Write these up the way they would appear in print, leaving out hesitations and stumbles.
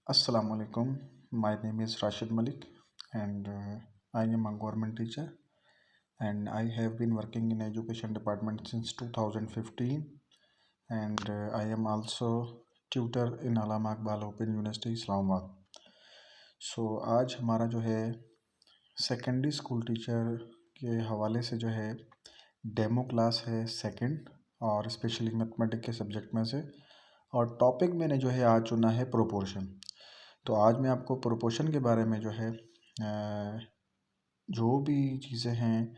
Assalamu alaikum. My name is Rashid Malik and I am a government teacher and I have been working in education department since 2015 and I am also tutor in Allama Iqbal Open University Islamabad. आज हमारा जो है secondary school teacher के हवाले से जो है demo class है सेकंड और स्पेशली मैथमेटिक्स के सब्जेक्ट में से और टॉपिक मैंने जो है आज चुना है प्रोपोर्शन। तो आज मैं आपको प्रोपोर्शन के बारे में जो है जो भी चीज़ें हैं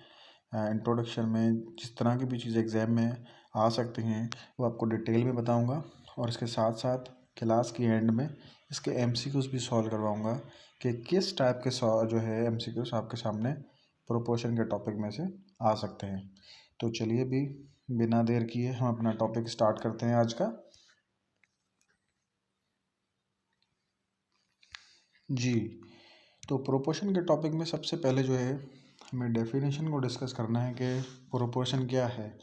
इंट्रोडक्शन में जिस तरह की भी चीज़ें एग्ज़ाम में आ सकती हैं वो आपको डिटेल में बताऊंगा और इसके साथ साथ क्लास की एंड में इसके एमसीक्यूज़ भी सॉल्व करवाऊंगा कि किस टाइप के जो है एमसीक्यूज़ आपके सामने प्रोपोर्शन के टॉपिक में से आ सकते हैं। तो चलिए भी बिना देर किए हम अपना टॉपिक स्टार्ट करते हैं आज का। जी, तो प्रोपोर्शन के टॉपिक में सबसे पहले जो है हमें डेफिनेशन को डिस्कस करना है कि प्रोपोर्शन क्या है।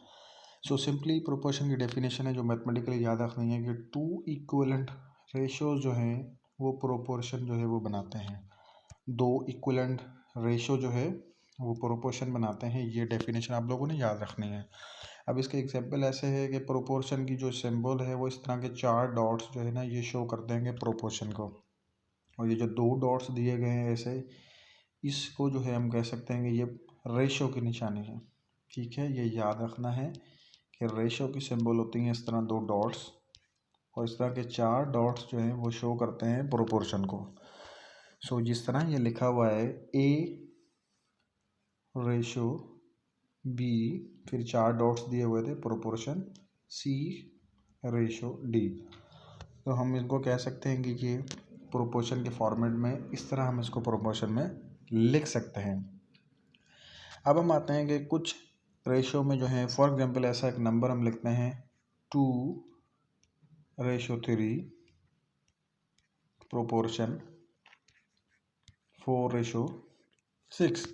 सिंपली प्रोपोर्शन की डेफिनेशन है जो मैथमेटिकली याद रखनी है कि टू इक्विवेलेंट रेशियोज जो हैं वो प्रोपोर्शन जो है वो बनाते हैं। दो इक्विवेलेंट रेशियो जो है वो प्रोपोर्शन बनाते हैं। ये डेफिनेशन आप लोगों ने याद रखनी है। अब इसके एग्जांपल ऐसे है कि प्रोपोर्शन की जो सिंबल है वो इस तरह के चार डॉट्स जो है ना ये शो कर देंगे प्रोपोर्शन को, और ये जो दो डॉट्स दिए गए हैं ऐसे इसको जो है हम कह सकते हैं कि ये रेशो की निशानी है। ठीक है, ये याद रखना है कि रेशो की सिंबल होती हैं इस तरह दो डॉट्स और इस तरह के चार डॉट्स जो हैं वो शो करते हैं प्रोपोर्शन को। जिस तरह ये लिखा हुआ है ए रेशो बी, फिर चार डॉट्स दिए हुए थे प्रोपोर्शन सी रेशो डी, तो हम इनको कह सकते हैं कि ये प्रोपोर्शन के फॉर्मेट में इस तरह हम इसको प्रोपोर्शन में लिख सकते हैं। अब हम आते हैं कि कुछ रेशो में जो है फॉर एग्जांपल ऐसा एक नंबर हम लिखते हैं 2:3 प्रोपोर्शन 4:6।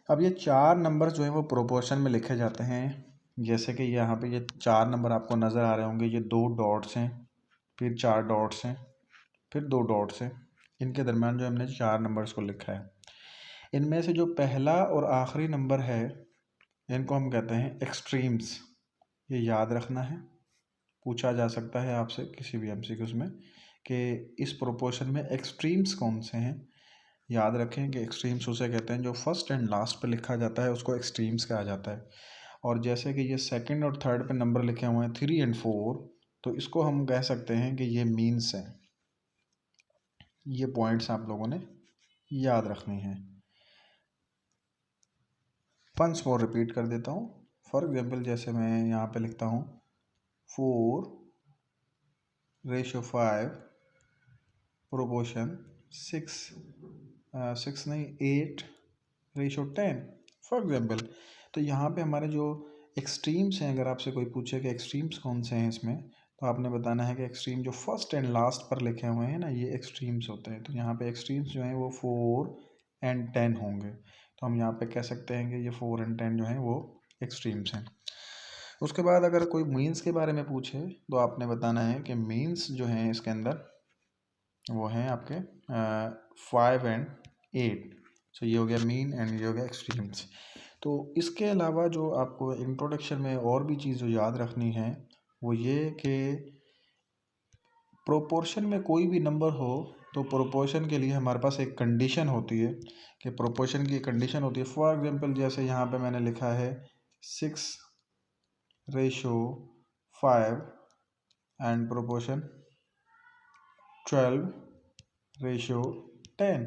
अब ये चार नंबर जो है वो प्रोपोर्शन में लिखे जाते हैं। जैसे कि यहाँ पे ये चार नंबर आपको नज़र आ रहे होंगे, ये दो डॉट्स हैं, फिर चार डॉट्स हैं, फिर दो डॉट्स हैं, इनके दरम्यान जो हमने चार नंबर्स को लिखा है। इनमें से जो पहला और आखिरी नंबर है इनको हम कहते हैं एक्सट्रीम्स। ये याद रखना है, पूछा जा सकता है आपसे किसी भी एमसीक्यूज़ में कि इस प्रोपोर्शन में एक्सट्रीम्स कौन से हैं। याद रखें कि एक्सट्रीम्स उसे कहते हैं जो फर्स्ट एंड लास्ट पे लिखा जाता है उसको एक्सट्रीम्स कहा जाता है। और जैसे कि ये सेकंड और थर्ड पे नंबर लिखे हुए हैं 3 और 4, तो इसको हम कह सकते हैं कि ये मीन्स हैं। ये पॉइंट्स आप लोगों ने याद रखनी है। वंस मोर रिपीट कर देता हूँ। फॉर एग्जांपल जैसे मैं यहाँ पे लिखता हूँ 4:5 प्रोपोर्शन 6 नहीं 8:10 फॉर एग्जांपल। तो यहाँ पे हमारे जो एक्सट्रीम्स हैं, अगर आपसे कोई पूछे कि एक्सट्रीम्स कौन से हैं इसमें, तो आपने बताना है कि एक्सट्रीम जो फर्स्ट एंड लास्ट पर लिखे हुए हैं ना ये एक्सट्रीम्स होते हैं। तो यहाँ पे एक्सट्रीम्स जो हैं वो 4 और 10 होंगे। तो हम यहाँ पे कह सकते हैं कि ये 4 और 10 जो हैं वो एक्सट्रीम्स हैं। उसके बाद अगर कोई मीन्स के बारे में पूछे तो आपने बताना है कि मीन्स जो हैं इसके अंदर वो हैं आपके 5 और 8। ये हो गया मीन एंड ये हो गया एक्सट्रीम्स। तो इसके अलावा जो आपको इंट्रोडक्शन में और भी चीज़ जो याद रखनी है वो ये कि प्रोपोर्शन में कोई भी नंबर हो तो प्रोपोर्शन के लिए हमारे पास एक कंडीशन होती है कि प्रोपोर्शन की कंडीशन होती है। फॉर एग्जांपल जैसे यहाँ पे मैंने लिखा है 6:5 एंड प्रोपोर्शन 12:10।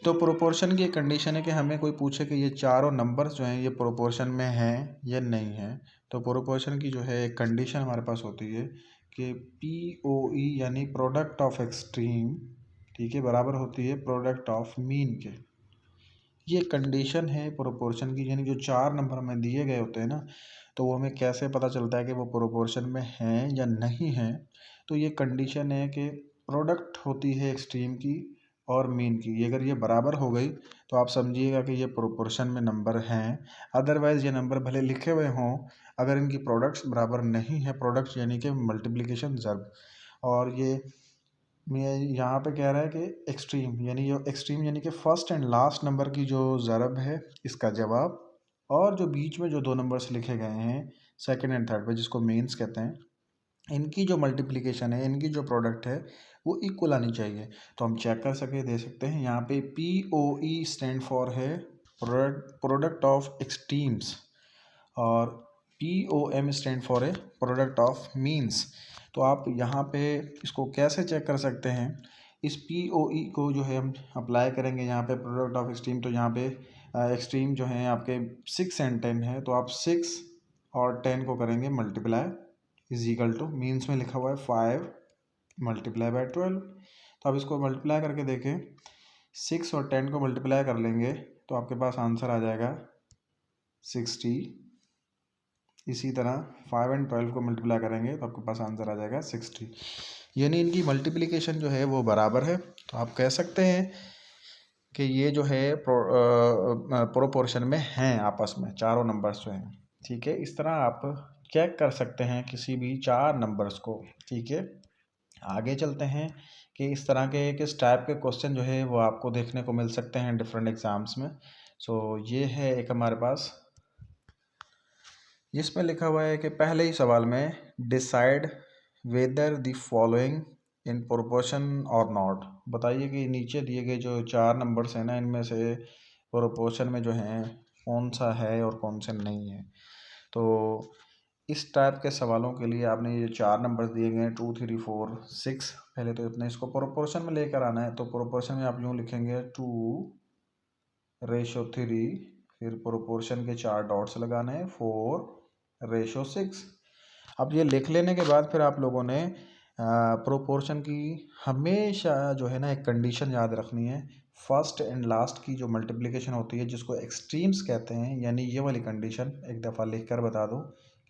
तो प्रोपोर्शन की एक कंडीशन है कि हमें कोई पूछे कि ये चारों नंबर्स जो हैं ये प्रोपोर्शन में हैं या नहीं हैं, तो प्रोपोर्शन की जो है एक कंडीशन हमारे पास होती है कि POE यानी प्रोडक्ट ऑफ एक्सट्रीम, ठीक है, बराबर होती है प्रोडक्ट ऑफ मीन के। ये कंडीशन है प्रोपोर्शन की, यानी जो चार नंबर हमें दिए गए होते हैं ना तो वो हमें कैसे पता चलता है कि वो प्रोपोर्शन में हैं या नहीं हैं। तो ये कंडीशन है कि प्रोडक्ट होती है एक्सट्रीम की और मीन की। अगर ये बराबर हो गई तो आप समझिएगा कि ये प्रोपोर्शन में नंबर हैं। अदरवाइज़ ये नंबर भले लिखे हुए हों, अगर इनकी प्रोडक्ट्स बराबर नहीं है, प्रोडक्ट्स यानी कि मल्टीप्लिकेशन ज़र्ब, और ये यहाँ पे कह रहा है कि एक्सट्रीम यानी कि फर्स्ट एंड लास्ट नंबर की जो ज़रब है इसका जवाब, और जो बीच में जो दो नंबर्स लिखे गए हैं सेकंड एंड थर्ड पे जिसको मीन्स कहते हैं, इनकी जो मल्टीप्लिकेशन है, इनकी जो प्रोडक्ट है वो इक्वल आनी चाहिए। तो हम चेक कर सके दे सकते हैं यहाँ पे POE स्टैंड फॉर है प्रोडक्ट ऑफ एक्सट्रीम्स, और POM स्टैंड फॉर है प्रोडक्ट ऑफ मीन्स। तो आप यहाँ पे इसको कैसे चेक कर सकते हैं, इस POE को जो है हम अप्लाई करेंगे यहाँ पे प्रोडक्ट ऑफ एक्सट्रीम। तो यहाँ पे एक्सट्रीम जो है आपके 6 एंड 10 है, तो आप 6 और 10 को करेंगे multiply, is equal two means में लिखा हुआ है 5 मल्टीप्लाई बाय 12। तो आप इसको मल्टीप्लाई करके देखें, 6 और 10 को मल्टीप्लाई कर लेंगे तो आपके पास आंसर आ जाएगा 60। इसी तरह 5 एंड 12 को मल्टीप्लाई करेंगे तो आपके पास आंसर आ जाएगा 60। यानी इनकी मल्टीप्लिकेशन जो है वो बराबर है। तो आप कह सकते हैं कि ये जो है प्रोपोर्शन में हैं आपस में, चारों नंबर्स जो हैं। ठीक है, इस तरह आप चेक कर सकते हैं किसी भी चार नंबर्स को। ठीक है, आगे चलते हैं कि इस तरह के किस टाइप के क्वेश्चन जो है वो आपको देखने को मिल सकते हैं डिफरेंट एग्ज़ाम्स में। सो ये है एक हमारे पास, जिसमें लिखा हुआ है कि पहले ही सवाल में decide whether the following in proportion और नॉट। बताइए कि नीचे दिए गए जो चार नंबर्स हैं ना, इनमें से प्रोपोर्शन में जो हैं कौन सा है और कौन से नहीं है। तो इस टाइप के सवालों के लिए आपने ये चार नंबर दिए गए हैं 2, 3, 4, 6। पहले तो अपने इसको प्रोपोर्शन में लेकर आना है। तो प्रोपोर्शन में आप यूँ लिखेंगे 2:3, फिर प्रोपोर्शन के चार डॉट्स लगाने हैं 4:6। अब ये लिख लेने के बाद फिर आप लोगों ने प्रोपोर्शन की हमेशा जो है ना एक कंडीशन याद रखनी है, फर्स्ट एंड लास्ट की जो मल्टीप्लिकेशन होती है जिसको एक्सट्रीम्स कहते हैं, यानी ये वाली कंडीशन एक दफ़ा लिख कर बता दो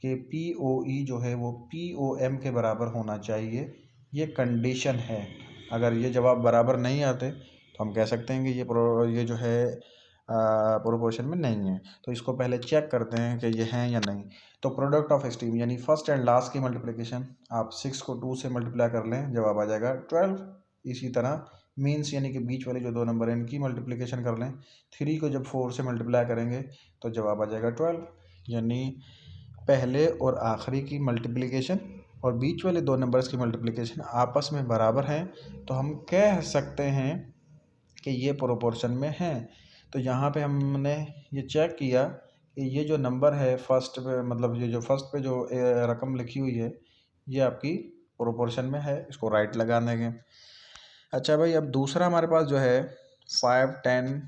कि POE जो है वो POM के बराबर होना चाहिए। ये कंडीशन है। अगर ये जवाब बराबर नहीं आते तो हम कह सकते हैं कि ये जो है प्रोपोर्शन में नहीं है। तो इसको पहले चेक करते हैं कि ये हैं या नहीं। तो प्रोडक्ट ऑफ एक्सट्रीम यानी फर्स्ट एंड लास्ट की मल्टीप्लिकेशन, आप 6 को 2 से मल्टीप्लाई कर लें, जवाब आ जाएगा 12। इसी तरह मीन्स यानी कि बीच वाले जो दो नंबर हैं इनकी मल्टीप्लिकेशन कर लें, 3 को जब 4 से मल्टीप्लाई करेंगे तो जवाब आ जाएगा 12। यानी पहले और आखिरी की मल्टीप्लिकेशन और बीच वाले दो नंबर्स की मल्टीप्लिकेशन आपस में बराबर हैं, तो हम कह सकते हैं कि ये प्रोपोर्शन में हैं। तो यहाँ पे हमने ये चेक किया कि ये जो नंबर है फर्स्ट पे, मतलब ये जो फर्स्ट पे जो रकम लिखी हुई है ये आपकी प्रोपोर्शन में है, इसको राइट लगा देंगे। अच्छा भाई, अब दूसरा हमारे पास जो है 5, 10,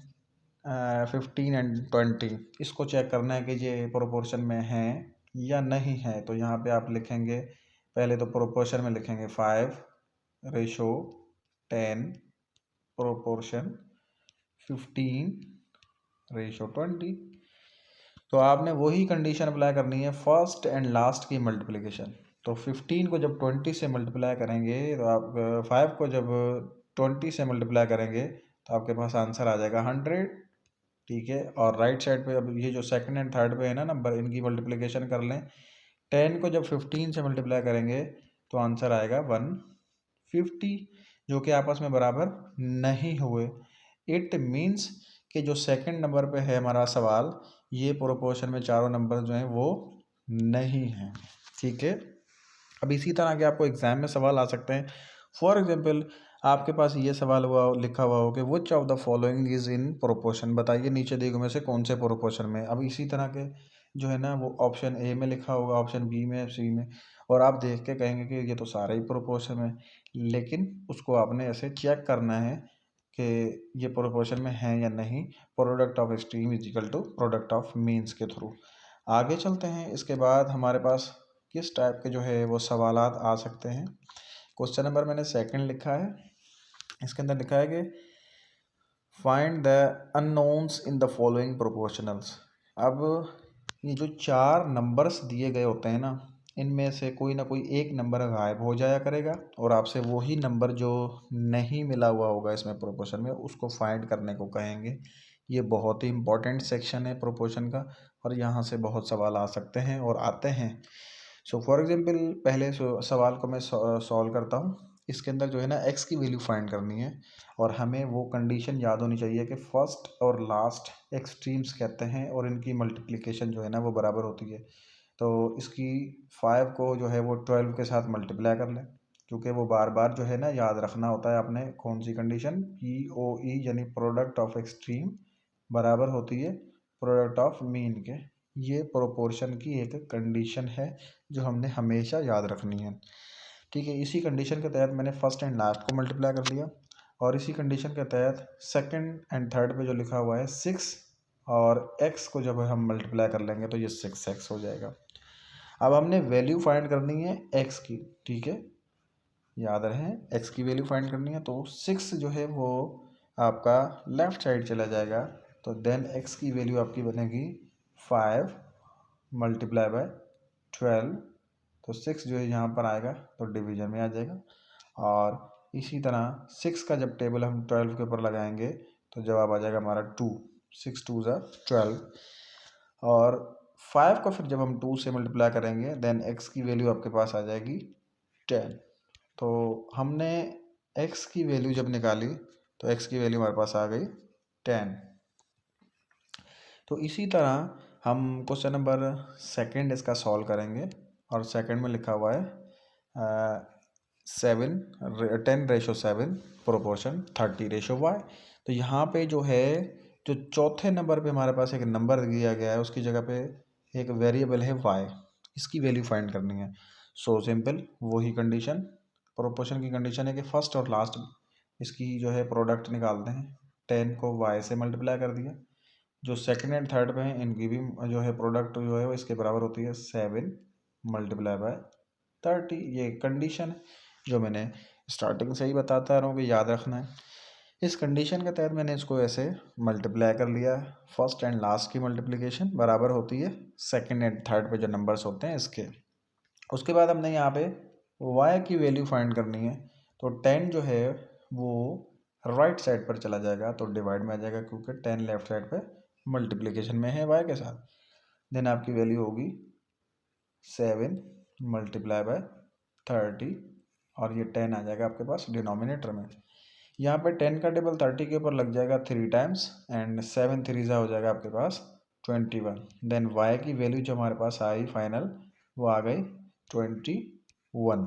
15 एंड 20, इसको चेक करना है कि ये प्रोपोर्शन में हैं या नहीं है। तो यहाँ पे आप लिखेंगे, पहले तो प्रोपोर्शन में लिखेंगे 5:10 प्रोपोर्शन 15:20। तो आपने वही कंडीशन अप्लाई करनी है, फर्स्ट एंड लास्ट की मल्टीप्लिकेशन। तो 15 को जब 20 से मल्टीप्लाई करेंगे तो आप 5 को जब 20 से मल्टीप्लाई करेंगे तो आपके पास आंसर आ जाएगा 100। ठीक है, और राइट साइड पे अब ये जो सेकंड एंड थर्ड पे है ना नंबर, इनकी मल्टीप्लिकेशन कर लें। 10 को जब 15 से मल्टीप्लाई करेंगे तो आंसर आएगा 150, जो कि आपस में बराबर नहीं हुए। इट मीन्स कि जो सेकंड नंबर पे है हमारा सवाल, ये प्रोपोर्शन में चारों नंबर जो हैं वो नहीं हैं। ठीक है, अब इसी तरह के आपको एग्ज़ाम में सवाल आ सकते हैं। फॉर एग्जांपल आपके पास ये सवाल लिखा हुआ हो कि which of the following is in proportion. बताइए नीचे दिए में से कौन से प्रोपोर्शन में। अब इसी तरह के जो है ना वो ऑप्शन ए में लिखा होगा, ऑप्शन बी में, सी में, और आप देख के कहेंगे कि ये तो सारे ही प्रोपोर्शन में, लेकिन उसको आपने ऐसे चेक करना है कि ये प्रोपोर्शन में है या नहीं, product of extreme is equal to product of means के थ्रू। आगे चलते हैं, इसके बाद हमारे पास किस टाइप के जो है वो सवालात आ सकते हैं। क्वेश्चन नंबर मैंने सेकंड लिखा है, इसके अंदर लिखा है कि find the unknowns in the following proportionals. अब ये जो चार नंबर्स दिए गए होते हैं ना, इनमें से कोई ना कोई एक नंबर गायब हो जाया करेगा और आपसे वही नंबर जो नहीं मिला हुआ होगा इसमें प्रोपोर्शन में उसको फाइंड करने को कहेंगे। ये बहुत ही इंपॉर्टेंट सेक्शन है प्रोपोर्शन का, और यहाँ से बहुत सवाल आ सकते हैं और आते हैं। सो फॉर एग्जांपल पहले सवाल को मैं सॉल्व करता हूँ। इसके अंदर जो है ना x की वैल्यू फाइंड करनी है, और हमें वो कंडीशन याद होनी चाहिए कि फर्स्ट और लास्ट एक्सट्रीम्स कहते हैं और इनकी मल्टीप्लिकेशन जो है ना वो बराबर होती है। तो इसकी 5 को जो है वो 12 के साथ मल्टीप्लाई कर लें, क्योंकि वो बार बार जो है ना याद रखना होता है आपने कौन सी कंडीशन, POE यानी प्रोडक्ट ऑफ एक्सट्रीम बराबर होती है प्रोडक्ट ऑफ मीन के। ये प्रोपोर्शन की एक कंडीशन है जो हमने हमेशा याद रखनी है। ठीक है, इसी कंडीशन के तहत मैंने फर्स्ट एंड लास्ट को मल्टीप्लाई कर लिया, और इसी कंडीशन के तहत सेकंड एंड थर्ड पे जो लिखा हुआ है 6 और x को जब हम मल्टीप्लाई कर लेंगे तो ये 6x हो जाएगा। अब हमने वैल्यू फाइंड करनी है x की, ठीक है, याद रहे x की वैल्यू फाइंड करनी है। तो 6 जो है वो आपका लेफ्ट साइड चला जाएगा, तो देन x की वैल्यू आपकी बनेगी 5 मल्टीप्लाई बाय 12, तो 6 जो है यहाँ पर आएगा तो डिवीजन में आ जाएगा। और इसी तरह 6 का जब टेबल हम 12 के ऊपर लगाएंगे तो जवाब आ जाएगा हमारा 2, 6 2 12। और 5 को फिर जब हम 2 से मल्टीप्लाई करेंगे देन x की वैल्यू आपके पास आ जाएगी 10। तो हमने x की वैल्यू जब निकाली तो x की वैल्यू हमारे पास आ गई 10। तो इसी तरह हम क्वेश्चन नंबर सेकंड इसका सॉल्व करेंगे, और सेकंड में लिखा हुआ है 10:7 प्रोपोर्शन 30:y। तो यहाँ पे जो है जो चौथे नंबर पे हमारे पास एक नंबर दिया गया है उसकी जगह पे एक वेरिएबल है y, इसकी वैल्यू फाइंड करनी है। सो सिंपल, वही कंडीशन प्रोपोर्शन की कंडीशन है कि फर्स्ट और लास्ट इसकी जो है प्रोडक्ट निकालते हैं। 10 को y से मल्टीप्लाई कर दिया, जो सेकंड एंड थर्ड पे हैं इनकी भी जो है प्रोडक्ट जो है वो इसके बराबर होती है 7 मल्टीप्लाई बाय 30। ये कंडीशन जो मैंने स्टार्टिंग से ही बताता रहा हूँ कि याद रखना है। इस कंडीशन के तहत मैंने इसको ऐसे मल्टीप्लाई कर लिया, फर्स्ट एंड लास्ट की मल्टीप्लिकेशन बराबर होती है सेकंड एंड थर्ड पे जो नंबर्स होते हैं इसके। उसके बाद हमने यहाँ पे y की वैल्यू फाइंड करनी है, तो 10 जो है वो राइट साइड पर चला जाएगा तो डिवाइड में आ जाएगा, क्योंकि 10 लेफ्ट साइड पे मल्टीप्लिकेशन में है y के साथ। देन आपकी वैल्यू होगी 7 मल्टीप्लाई बाय 30, और ये 10 आ जाएगा आपके पास डिनोमिनेटर में। यहाँ पे 10 का टेबल 30 के ऊपर लग जाएगा 3 टाइम्स, एंड 7 3 हो जाएगा आपके पास 21। देन y की वैल्यू जो हमारे पास आई फाइनल वो आ गई 21।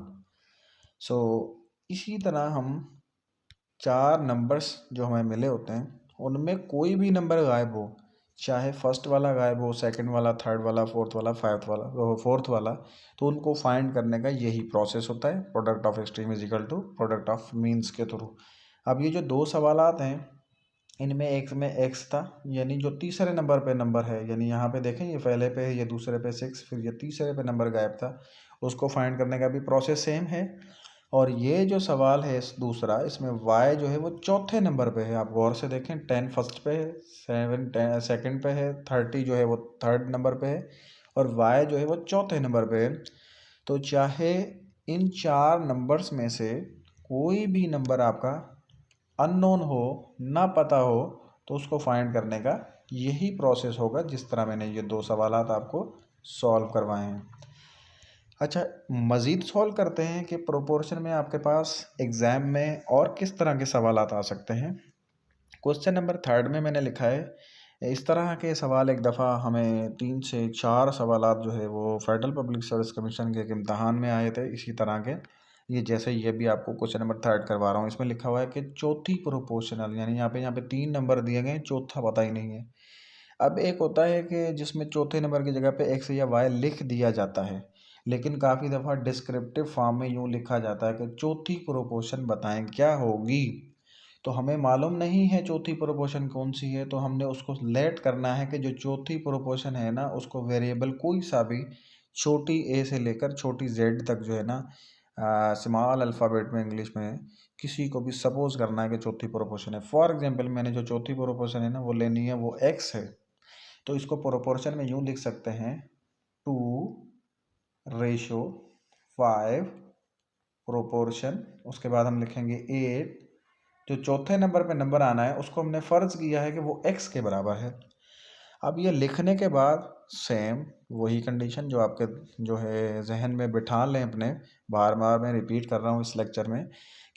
सो इसी तरह हम 4 नंबर्स जो हमें मिले होते हैं उनमें कोई भी नंबर गायब हो, चाहे फर्स्ट वाला गायब हो, सेकंड वाला, थर्ड वाला, फोर्थ वाला, फोर्थ वाला, तो उनको फाइंड करने का यही प्रोसेस होता है, product of extreme is equal to product of means के थ्रू। अब ये जो 2 सवालात हैं इनमें एक में x था, यानी जो तीसरे नंबर पे नंबर है, यानी यहाँ पे देखें ये पहले पे है, ये दूसरे पे 6, फिर ये तीसरे पे नंबर गायब था, उसको फाइंड करने का भी प्रोसेस सेम है। और ये जो सवाल है दूसरा, इसमें y जो है वो चौथे नंबर पे है। आप गौर से देखें, 10 फर्स्ट पे है, 7 सेकंड पे है, 30 जो है वो थर्ड नंबर पे है, और y जो है वो चौथे नंबर पे है। तो चाहे इन 4 नंबर्स में से कोई भी नंबर आपका अननोन हो, ना पता हो, तो उसको फाइंड करने का यही प्रोसेस होगा जिस तरह मैंने ये 2 सवालात आपको सॉल्व करवाए हैं। अच्छा, मज़ीद सॉल्व करते हैं कि प्रोपोर्शन में आपके पास एग्ज़ाम में और किस तरह के सवालात आ सकते हैं। क्वेश्चन नंबर 3 में मैंने लिखा है इस तरह के सवाल एक दफ़ा हमें 3 से 4 सवालात जो है वो फेडरल पब्लिक सर्विस कमीशन के एक इम्तहान में आए थे इसी तरह के। ये जैसे ये भी आपको क्वेश्चन नंबर 3 करवा रहा हूँ, इसमें लिखा हुआ है कि चौथी प्रोपोर्शनल, यानी यहाँ पे 3 नंबर दिए गए हैं, चौथा पता ही नहीं है। अब एक होता है कि जिसमें चौथे नंबर की जगह पे x या y लिख दिया जाता है, लेकिन काफ़ी दफ़ा डिस्क्रिप्टिव फॉर्म में यूँ लिखा जाता है कि चौथी प्रोपोर्शन बताएं क्या होगी। तो हमें मालूम नहीं है चौथी प्रोपोर्शन कौन सी है, तो हमने उसको लेट करना है कि जो चौथी प्रोपोर्शन है ना उसको वेरिएबल कोई सा भी छोटी a से लेकर छोटी z तक जो है ना स्मॉल अल्फ़ाबेट में इंग्लिश में किसी को भी सपोज करना है कि चौथी प्रोपोर्शन है। फॉर एग्जांपल मैंने जो चौथी प्रोपोर्शन है ना वो लेनी है, वो x है, तो इसको प्रोपोर्शन में यूँ लिख सकते हैं 2:5 प्रोपोर्शन। उसके बाद हम लिखेंगे 8, जो चौथे नंबर पे नंबर आना है उसको हमने फ़र्ज़ किया है कि वो x के बराबर है। अब ये लिखने के बाद सेम वही कंडीशन जो आपके जो है जहन में बिठा लें अपने, बार बार मैं रिपीट कर रहा हूँ इस लेक्चर में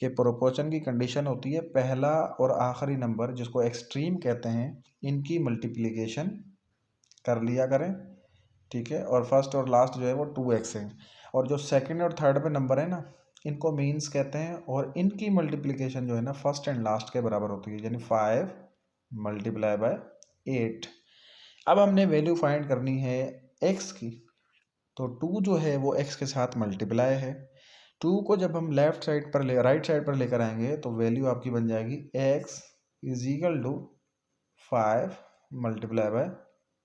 कि प्रोपोर्शन की कंडीशन होती है पहला और आखिरी नंबर जिसको एक्सट्रीम कहते हैं इनकी मल्टीप्लिकेशन कर लिया करें, ठीक है। और फर्स्ट और लास्ट जो है वो 2x है, और जो सेकंड और थर्ड पे नंबर है ना इनको मीन्स कहते हैं, और इनकी मल्टीप्लिकेशन जो है ना फर्स्ट एंड लास्ट के बराबर होती है, यानी 5 मल्टीप्लाई बाय 8। अब हमने वैल्यू फाइंड करनी है x की, तो 2 जो है वो x के साथ मल्टीप्लाई है। 2 को जब हम लेफ्ट साइड पर राइट साइड पर लेकर आएंगे तो वैल्यू आपकी बन जाएगी x is equal to 5 multiply by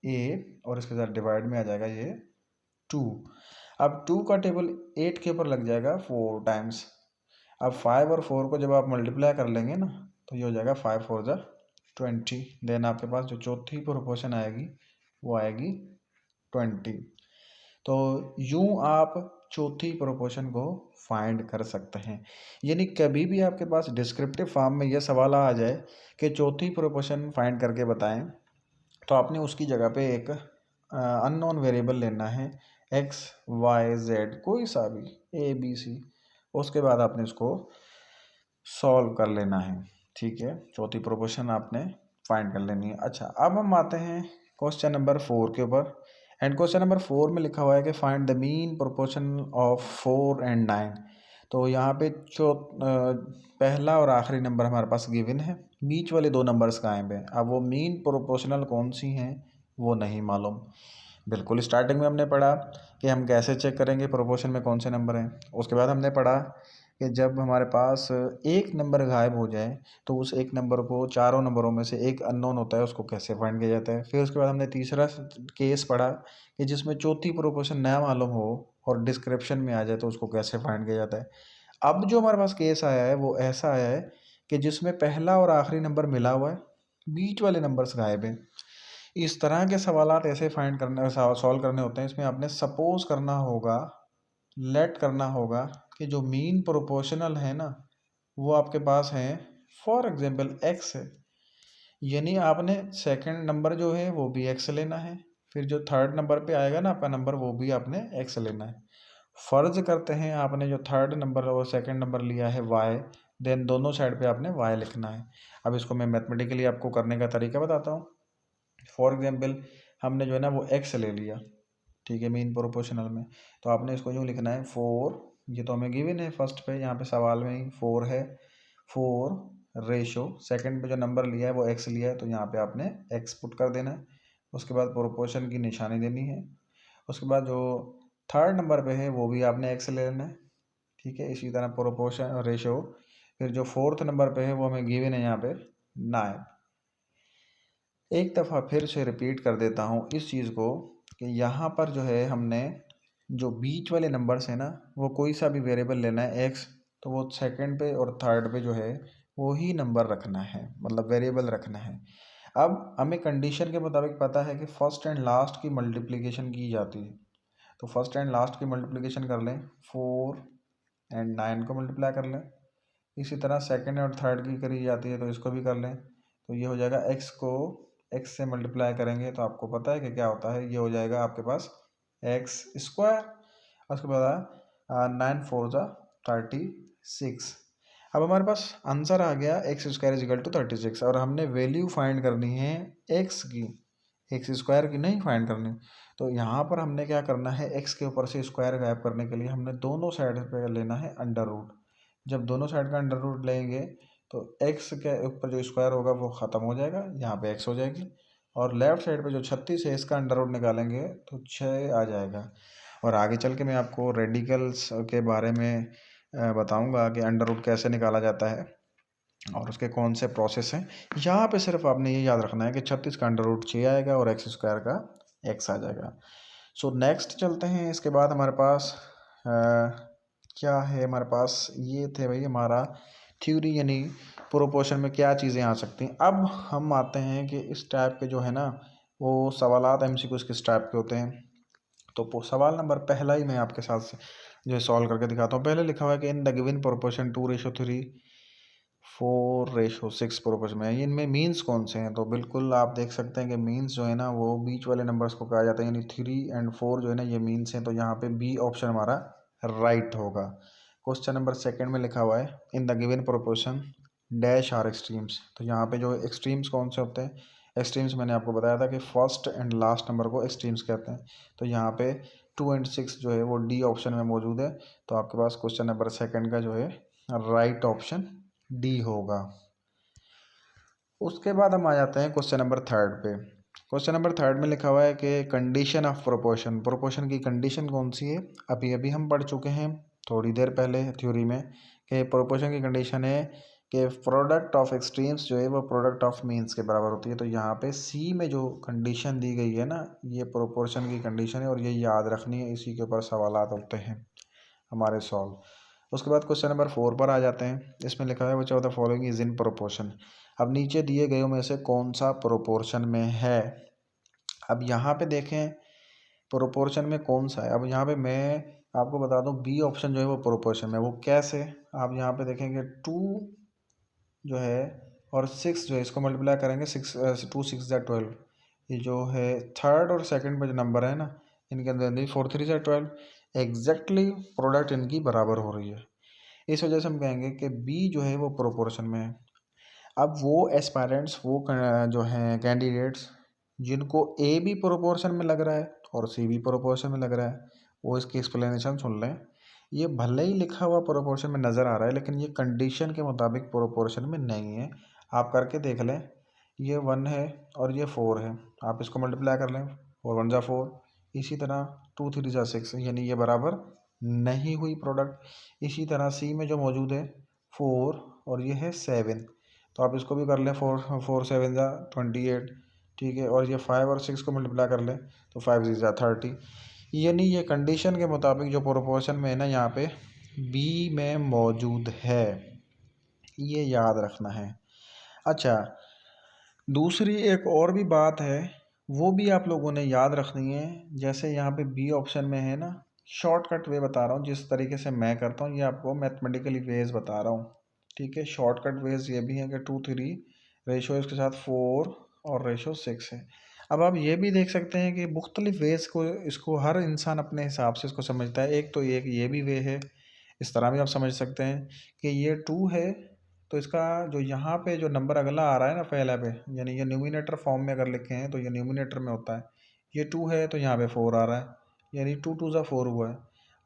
8, और इसके साथ डिवाइड में आ जाएगा ये 2। अब 2 का टेबल 8 के ऊपर लग जाएगा 4 टाइम्स। अब 5 और 4 को जब आप मल्टीप्लाई कर लेंगे ना तो ये हो जाएगा 5 4 जा 20। देन आपके पास जो चौथी प्रोपोर्शन आएगी वो आएगी 20। तो यूं आप चौथी प्रोपोर्शन को फाइंड कर सकते हैं। यानी कभी भी आपके पास डिस्क्रिप्टिव फॉर्म में यह सवाल आ जाए कि चौथी प्रोपोर्शन फाइंड करके बताएं, तो आपने उसकी जगह पे एक अननोन वेरिएबल लेना है, x y z कोई सा भी a b c, उसके बाद आपने इसको सॉल्व कर लेना है, ठीक है। चौथी प्रोपोर्शन आपने फाइंड कर लेनी है। अच्छा, अब हम आते हैं क्वेश्चन नंबर 4 के ऊपर। एंड क्वेश्चन नंबर 4 में लिखा हुआ है कि find the mean proportion of 4 and 9। तो यहाँ पे पहला और आखिरी नंबर हमारे पास गिवन है, बीच वाले दो नंबर्स गायब हैं। अब वो मीन प्रोपोर्शनल कौन सी हैं वो नहीं मालूम। बिल्कुल स्टार्टिंग में हमने पढ़ा कि हम कैसे चेक करेंगे प्रोपोर्शन में कौन से नंबर हैं। उसके बाद हमने पढ़ा कि जब हमारे पास एक नंबर गायब हो जाए तो उस एक नंबर को चारों नंबरों में से एक अननोन होता है उसको कैसे फाइंड किया जाता है। फिर उसके बाद हमने तीसरा केस पढ़ा कि जिसमें चौथी प्रोपोर्शन ना मालूम हो और डिस्क्रिप्शन में आ जाए तो उसको कैसे फाइंड किया जाता है। अब जो हमारे पास केस आया है वो ऐसा आया है कि जिसमें पहला और आखिरी नंबर मिला हुआ है, बीच वाले नंबर्स गायब हैं। इस तरह के सवालात ऐसे फाइंड करने सॉल्व करने होते हैं। इसमें आपने सपोज करना होगा, लेट करना होगा कि जो मीन प्रोपोर्शनल है ना वो आपके पास है, फॉर एग्जांपल x है, यानी आपने सेकंड नंबर जो है वो भी x लेना है, फिर जो थर्ड नंबर पे आएगा ना आपका नंबर वो भी आपने x लेना है। फर्ज करते हैं आपने जो थर्ड नंबर और सेकंड नंबर लिया है y, देन दोनों साइड पे आपने y लिखना है। अब इसको मैं मैथमेटिकली आपको करने का तरीका बताता हूँ। फॉर एग्जाम्पल हमने जो है ना वो x ले लिया, ठीक है, मीन प्रोपोर्शनल में, तो आपने इसको यूँ लिखना है 4, ये तो हमें गिवन है फर्स्ट पे, यहाँ पे सवाल में ही 4 है, 4 रेशो सेकंड पे जो नंबर लिया है वो x लिया है तो यहाँ पे आपने x पुट कर देना है। उसके बाद प्रोपोर्शन की निशानी देनी है। उसके बाद जो थर्ड नंबर पे है वो भी आपने x ले लेना है, ठीक है। इसी तरह प्रोपोर्शन रेशो, फिर जो फोर्थ नंबर पे है वो हमें गिवन है यहाँ पे 9। एक दफ़ा फिर से रिपीट कर देता हूँ इस चीज़ को कि यहाँ पर जो है हमने जो बीच वाले नंबर्स हैं ना वो कोई सा भी वेरिएबल लेना है x, तो वो सेकंड पे और थर्ड पे जो है वो ही नंबर रखना है, मतलब वेरिएबल रखना है। अब हमें कंडीशन के मुताबिक पता है कि फर्स्ट एंड लास्ट की मल्टीप्लिकेशन की जाती है, तो फर्स्ट एंड लास्ट की मल्टीप्लिकेशन कर लें, 4 एंड 9 को मल्टीप्लाई कर लें। इसी तरह सेकंड और थर्ड की करी जाती है तो इसको भी कर लें, तो ये हो जाएगा x को x से मल्टीप्लाई करेंगे तो आपको पता है कि क्या होता है, ये हो जाएगा आपके पास x स्क्वायर। उसके बाद 9 4 जा 36। अब हमारे पास आंसर आ गया x square is equal to 36, और हमने वैल्यू फाइंड करनी है x की, x स्क्वायर की नहीं फाइंड करनी। तो यहाँ पर हमने क्या करना है, x के ऊपर से स्क्वायर गायब करने के लिए हमने दोनों साइड पे लेना है अंडर रूट। जब दोनों साइड का अंडर रूट लेंगे तो x के ऊपर जो स्क्वायर होगा वो ख़त्म हो जाएगा, यहाँ पे x हो जाएगी, और लेफ्ट साइड पे जो 36 है इसका अंडर रूट निकालेंगे तो 6 आ जाएगा। और आगे चल के मैं आपको रेडिकल्स के बारे में बताऊंगा कि अंडर रूट कैसे निकाला जाता है और उसके कौन से प्रोसेस हैं। यहाँ पे सिर्फ आपने ये याद रखना है कि 36 का अंडर रूट 6 आएगा और x स्क्वायर का x आ जाएगा। सो नेक्स्ट चलते हैं। इसके बाद हमारे पास क्या है, हमारे पास ये थे भाई हमारा थ्योरी, यानी प्रोपोर्शन में क्या चीज़ें आ सकती हैं। अब हम आते हैं कि इस टाइप के जो है ना वो सवालात MCQs किस टाइप के होते हैं। तो सवाल नंबर पहला ही मैं आपके साथ जो है सॉल्व करके दिखाता हूँ। पहले लिखा हुआ है कि इन द गिवन प्रोपोर्शन 2:3 4:6 प्रोपोर्शन में है। इनमें मीन्स कौन से हैं? तो बिल्कुल आप देख सकते हैं कि मीन्स जो है ना वो बीच वाले नंबर्स को कहा जाता है, यानी 3 और 4 जो है ना ये मीन्स हैं। तो यहाँ पे बी ऑप्शन हमारा राइट होगा। क्वेश्चन नंबर सेकंड में लिखा हुआ है in the given proportion dash are extremes. तो यहाँ पे जो एक्सट्रीम्स कौन से होते हैं? एक्सट्रीम्स मैंने आपको बताया था कि फर्स्ट एंड लास्ट नंबर को एक्सट्रीम्स कहते हैं। तो यहाँ पे 2 और 6 जो है वो डी ऑप्शन में मौजूद है। तो आपके पास क्वेश्चन नंबर सेकंड का जो है राइट ऑप्शन डी होगा। उसके बाद हम आ जाते हैं क्वेश्चन नंबर थर्ड पे। क्वेश्चन नंबर थर्ड में लिखा हुआ है कि कंडीशन ऑफ प्रोपोर्शन, प्रोपोर्शन की कंडीशन कौन सी है? अभी अभी हम पढ़ चुके हैं थोड़ी देर पहले थ्योरी में कि प्रोपोर्शन की कंडीशन है कि प्रोडक्ट ऑफ एक्सट्रीम्स जो है वो प्रोडक्ट ऑफ मीन्स के बराबर होती है। तो यहाँ पे सी में जो कंडीशन दी गई है ना ये प्रोपोर्शन की कंडीशन है और ये याद रखनी है, इसी के ऊपर सवालात होते हैं हमारे सॉल्व। उसके बाद क्वेश्चन नंबर 4 पर आ जाते हैं। इसमें लिखा है which of the following is in proportion. अब नीचे दिए गए में से कौन सा प्रोपोर्शन में है? अब यहाँ पे देखें प्रोपोर्शन में कौन सा है। अब यहाँ पे मैं आपको बता दूं बी ऑप्शन जो है वो प्रोपोर्शन में, वो कैसे? आप यहाँ पे देखेंगे 2 जो है और 6 जो है इसको मल्टीप्लाई करेंगे 2 6 ज़ा 12। ये जो है थर्ड और सेकंड में जो नंबर है ना इनके अंदर 4 3 ज़ा 12 एग्जैक्टली प्रोडक्ट इनकी बराबर हो रही है। इस वजह से हम कहेंगे कि बी जो है वो प्रोपोर्शन में है। अब वो एस्पायरेंट्स जो हैं कैंडिडेट्स जिनको ए भी प्रोपोर्शन में लग रहा है और सी भी प्रोपोर्शन में लग रहा है वो इसकी एक्सप्लेनेशन सुन लें। ये भले ही लिखा हुआ प्रोपोर्शन में नज़र आ रहा है लेकिन ये कंडीशन के मुताबिक प्रोपोर्शन में नहीं है। आप करके देख लें, ये 1 है और ये 4 है, आप इसको मल्टीप्लाई कर लें 4 1 ज़ा 4। इसी तरह 2 3 ज़ा 6, यानी ये बराबर नहीं हुई प्रोडक्ट। इसी तरह सी में जो मौजूद है 4 और ये है 7, तो आप इसको भी कर लें 4 7 ज़ा 28, ठीक है। और ये 5 और 6 को मल्टीप्लाई कर लें तो 5 6 ज़ा 30। यानी ये कंडीशन के मुताबिक जो प्रोपोर्शन में है ना यहाँ पे बी में मौजूद है, ये याद रखना है। अच्छा, दूसरी एक और भी बात है वो भी आप लोगों ने याद रखनी है। जैसे यहाँ पे बी ऑप्शन में है ना, शॉर्टकट वे बता रहा हूँ जिस तरीके से मैं करता हूँ, ये आपको मैथमेटिकली वेज बता रहा हूँ, ठीक है। शॉर्टकट वेज ये भी है कि 2 3 रेशो इसके साथ 4 और रेशो 6 है। अब आप ये भी देख सकते हैं कि मुख्तलिफ वेज को इसको हर इंसान अपने हिसाब से इसको समझता है। एक तो एक ये भी वे है, इस तरह भी आप समझ सकते हैं कि ये 2 है तो इसका जो यहाँ पे जो नंबर अगला आ रहा है ना पहला पे, यानी ये न्यूमिनेटर फॉर्म में अगर लिखे हैं तो ये न्यूमिनेटर में होता है। ये 2 है तो यहाँ पे 4 आ रहा है, यानी 2 2 ज़ा 4 हुआ है।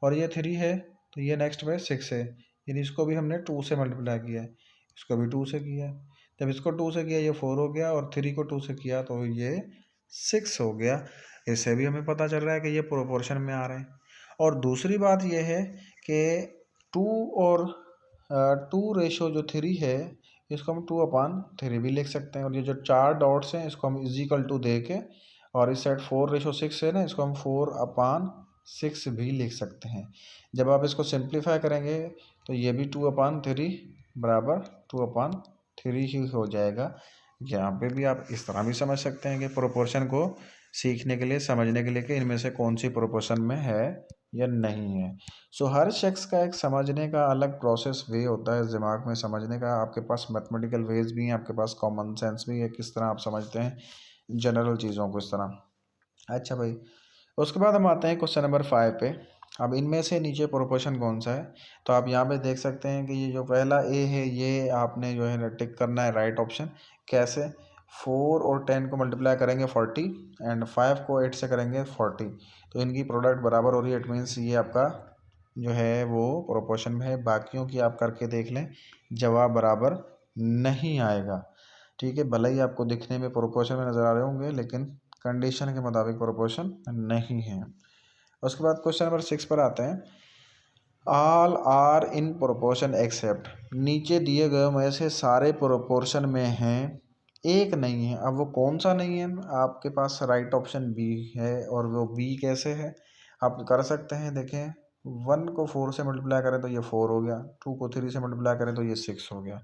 और ये 3 है तो ये नेक्स्ट पे 6 है, यानी इसको भी हमने 2 से मल्टीप्लाई किया है, इसको भी 2 से किया है। जब इसको 2 से किया ये 4 हो गया और 3 को 2 से किया तो ये 6 हो गया। इससे भी हमें पता चल रहा है कि ये प्रोपोर्शन में आ रहे हैं। और दूसरी बात ये है कि 2 और 2 रेशो जो 3 है इसको हम 2/3 भी लिख सकते हैं। और ये जो 4 डॉट्स हैं इसको हम इजिकल टू दे के और इस साइड 4:6 है ना, इसको हम 4/6 भी लिख सकते हैं। जब आप इसको सिंप्लीफाई करेंगे तो ये भी 2/3 बराबर 2/3 ही हो जाएगा। यहाँ पे भी आप इस तरह भी समझ सकते हैं कि प्रोपोर्शन को सीखने के लिए, समझने के लिए कि इनमें से कौन सी प्रोपोर्शन में है या नहीं है। सो हर शख्स का एक समझने का अलग प्रोसेस वे होता है, दिमाग में समझने का। आपके पास मैथमेटिकल वेज भी हैं, आपके पास कॉमन सेंस भी है, किस तरह आप समझते हैं जनरल चीज़ों को इस तरह। अच्छा भाई, उसके बाद हम आते हैं क्वेश्चन नंबर 5 पे। अब इनमें से नीचे प्रोपोर्शन कौन सा है? तो आप यहाँ पे देख सकते हैं कि ये जो पहला ए है ये आपने जो है टिक करना है राइट ऑप्शन। कैसे? 4 और 10 को मल्टीप्लाई करेंगे 40 एंड 5 को 8 से करेंगे 40, तो इनकी प्रोडक्ट बराबर हो रही है। इट मीन्स ये आपका जो है वो प्रोपोर्शन में है। बाकियों की आप करके देख लें, जवाब बराबर नहीं आएगा, ठीक है। भले ही आपको दिखने में प्रोपोर्शन में नज़र आ रहे होंगे लेकिन कंडीशन के मुताबिक प्रोपोर्शन नहीं है। उसके बाद क्वेश्चन नंबर 6 पर आते हैं। All are in proportion except, नीचे दिए गए में से सारे प्रोपोर्शन में हैं, एक नहीं है। अब वो कौन सा नहीं है? आपके पास राइट ऑप्शन बी है। और वो बी कैसे है आप कर सकते हैं, देखें 1 को 4 से मल्टीप्लाई करें तो ये 4 हो गया, 2 को 3 से मल्टीप्लाई करें तो ये 6 हो गया।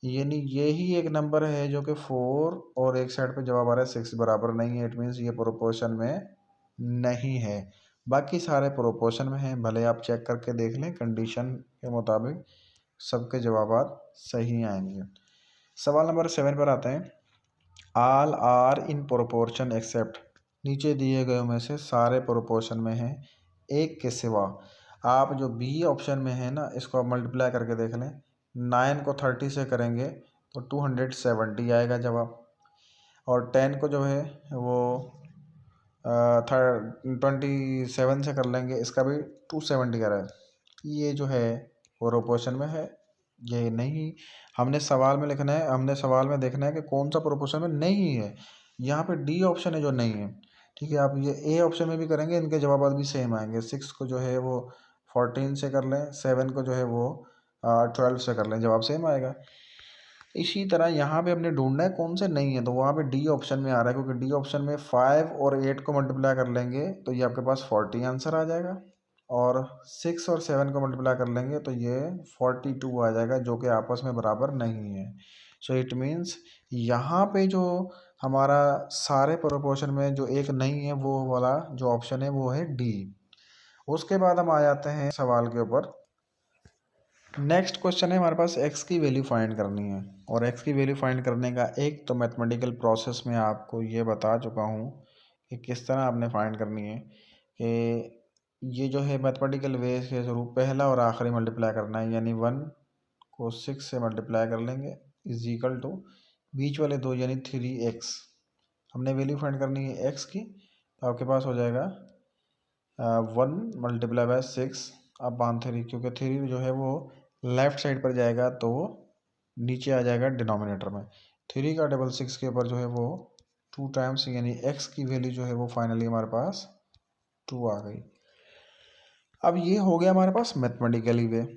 यानी यही एक नंबर है जो कि 4 और एक साइड पे जवाब आ रहा है 6 बराबर नहीं है। इट मीन्स ये प्रोपोर्शन में नहीं है। बाकी सारे प्रोपोर्शन में हैं, भले आप चेक करके देख लें कंडीशन के मुताबिक सबके जवाब सही आएंगे। सवाल नंबर 7 पर आते हैं। All are in proportion except, नीचे दिए गए में से सारे प्रोपोर्शन में हैं एक के सिवा। आप जो बी ऑप्शन में है ना, इसको आप मल्टीप्लाई करके देख लें। 9 को 30 से करेंगे तो 270 आएगा जवाब, और 10 को जो है वो 27 से कर लेंगे, इसका भी 270 आ रहा है। ये जो है प्रोपोर्शन में है, ये नहीं। हमने सवाल में लिखना है, हमने सवाल में देखना है कि कौन सा प्रोपोर्शन में नहीं है। यहाँ पे डी ऑप्शन है जो नहीं है। ठीक है, आप ये ए ऑप्शन में भी करेंगे, इनके जवाब भी सेम आएंगे। 6 को जो है वो 14 से कर लें, 7 को जो है वो 12 से कर लें, जवाब सेम आएगा। इसी तरह यहाँ पे हमने ढूंढना है कौन से नहीं है, तो वहाँ पे डी ऑप्शन में आ रहा है, क्योंकि डी ऑप्शन में 5 और 8 को मल्टीप्लाई कर लेंगे तो ये आपके पास 40 आंसर आ जाएगा, और 6 और 7 को मल्टीप्लाई कर लेंगे तो ये 42 आ जाएगा, जो कि आपस में बराबर नहीं है। सो इट मीन्स यहाँ पे जो हमारा सारे प्रोपोर्शन में जो एक नहीं है, वो वाला जो ऑप्शन है वो है डी। उसके बाद हम आ जाते हैं सवाल के ऊपर। नेक्स्ट क्वेश्चन है हमारे पास, एक्स की वैल्यू फाइंड करनी है। और एक्स की वैल्यू फाइंड करने का एक तो मैथमेटिकल प्रोसेस में आपको ये बता चुका हूँ कि किस तरह आपने फाइंड करनी है। कि ये जो है मैथमेटिकल वे के थ्रू पहला और आखिरी मल्टीप्लाई करना है, यानी 1 को 6 से मल्टीप्लाई कर लेंगे इज इक्वल टू बीच वाले दो यानी 3x। हमने वैल्यू फाइंड करनी है एक्स की, तो आपके पास हो जाएगा 1 मल्टीप्लाई बाय 6 अपॉन 3, क्योंकि 3 जो है वो लेफ्ट साइड पर जाएगा तो वो नीचे आ जाएगा डिनोमिनेटर में। 3 का डबल 6 के ऊपर जो है वो 2 टाइम्स, यानी x की वैल्यू जो है वो फाइनली हमारे पास 2 आ गई। अब ये हो गया हमारे पास मैथमेटिकली वे।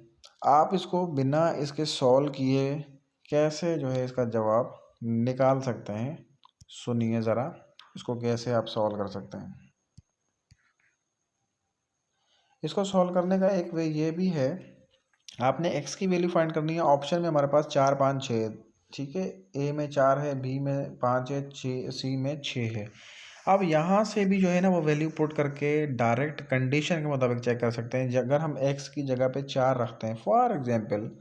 आप इसको बिना इसके सॉल्व किए कैसे जो है इसका जवाब निकाल सकते हैं, सुनिए ज़रा इसको कैसे आप सॉल्व कर सकते हैं। इसको सॉल्व करने का एक वे ये भी है, आपने x की वैल्यू फाइंड करनी है। ऑप्शन में हमारे पास 4 5 6, ठीक है, ए में 4 है, बी में 5 है, सी में 6 है। अब यहाँ से भी जो है ना वो वैल्यू पुट करके डायरेक्ट कंडीशन के मुताबिक चेक कर सकते हैं। अगर हम x की जगह पे 4 रखते हैं फॉर एग्जांपल,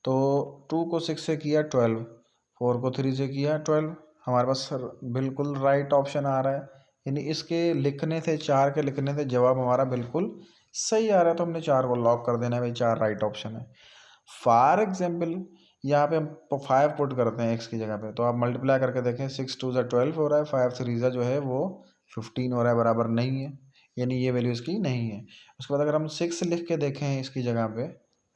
तो 2 को 6 से किया 12, 4 को 3 से किया 12, हमारे पास बिल्कुल राइट ऑप्शन आ रहा है। यानी इसके लिखने से, 4 के लिखने से जवाब हमारा बिल्कुल सही आ रहा है, तो हमने 4 को लॉक कर देना है भाई, 4 राइट ऑप्शन है। फॉर एग्जाम्पल यहाँ पे हम 5 पुट करते हैं x की जगह पे, तो आप मल्टीप्लाई करके देखें, 6 2 ज़ा 12 हो रहा है, 5 3 ज़ा जो है वो 15 हो रहा है, बराबर नहीं है, यानी ये वैल्यू इसकी नहीं है। उसके बाद अगर हम 6 लिख के देखें इसकी जगह पे,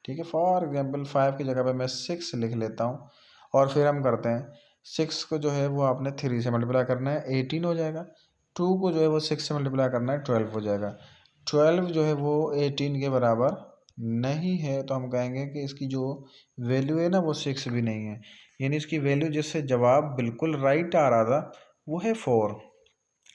ठीक है, फॉर एग्जाम्पल 5 की जगह पे मैं 6 लिख लेता हूँ, और फिर हम करते हैं 6 को जो है वो आपने 3 से मल्टीप्लाई करना है, 18 हो जाएगा। 2 को जो है वो 6 से मल्टीप्लाई करना है, 12 हो जाएगा। 12 जो है वो 18 के बराबर नहीं है, तो हम कहेंगे कि इसकी जो वैल्यू है ना वो 6 भी नहीं है, यानी इसकी वैल्यू जिससे जवाब बिल्कुल राइट आ रहा था वो है 4।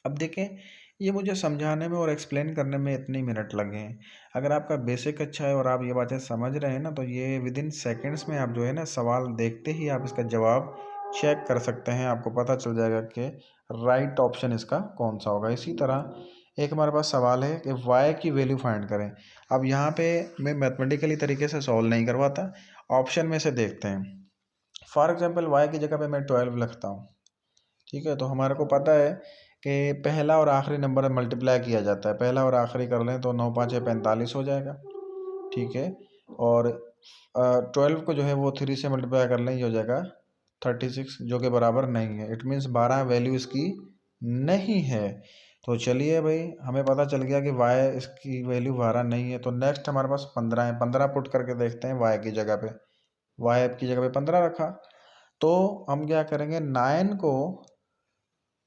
अब देखें, ये मुझे समझाने में और एक्सप्लेन करने में इतने मिनट लगे हैं। अगर आपका बेसिक अच्छा है और आप ये बातें समझ रहे हैं ना, तो ये विद इन सेकेंड्स में आप जो है ना सवाल देखते ही आप इसका जवाब चेक कर सकते हैं, आपको पता चल जाएगा कि राइट ऑप्शन इसका कौन सा होगा। इसी तरह एक हमारे पास सवाल है कि y की वैल्यू फाइंड करें। अब यहाँ पे मैं मैथमेटिकली तरीके से सॉल्व नहीं करवाता, ऑप्शन में से देखते हैं। फॉर एग्जांपल y की जगह पे मैं 12 लिखता हूँ, ठीक है, तो हमारे को पता है कि पहला और आखिरी नंबर मल्टीप्लाई किया जाता है, पहला और आखिरी कर लें तो 9 5 45 हो जाएगा, ठीक है, और 12 को जो है वो 3 से मल्टीप्लाई कर लें, ये हो जाएगा 36, जो कि बराबर नहीं है। इट मीन्स 12 वैल्यू इसकी नहीं है। तो चलिए भाई, हमें पता चल गया कि y इसकी वैल्यू 12 नहीं है। तो नेक्स्ट हमारे पास 15 है, 15 पुट करके देखते हैं y की जगह पे। y की जगह पे 15 रखा, तो हम क्या करेंगे, 9 को